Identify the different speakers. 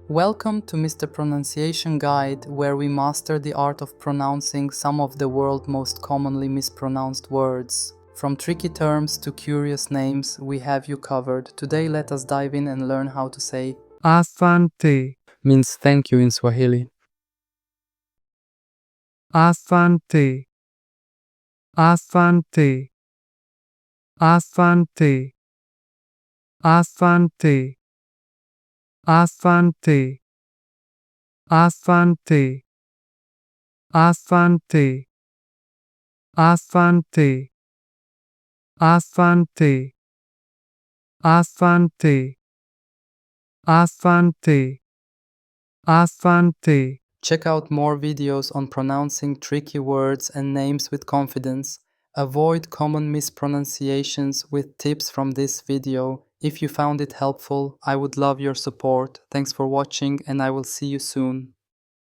Speaker 1: Welcome to Mr. Pronunciation Guide, where we master the art of pronouncing some of the world's most commonly mispronounced words. From tricky terms to curious names, we have you covered. Today let us dive in and learn how to say
Speaker 2: Asante,
Speaker 1: means thank you in Swahili.
Speaker 2: Asante, Asante, Asante, Asante, Asante, Asante, Asante, Asante, Asante, Asante, Asante, Asante.
Speaker 1: Check out more videos on pronouncing tricky words and names with confidence. Avoid common mispronunciations with tips from this video. If you found it helpful, I would love your support. Thanks for watching and I will see you soon.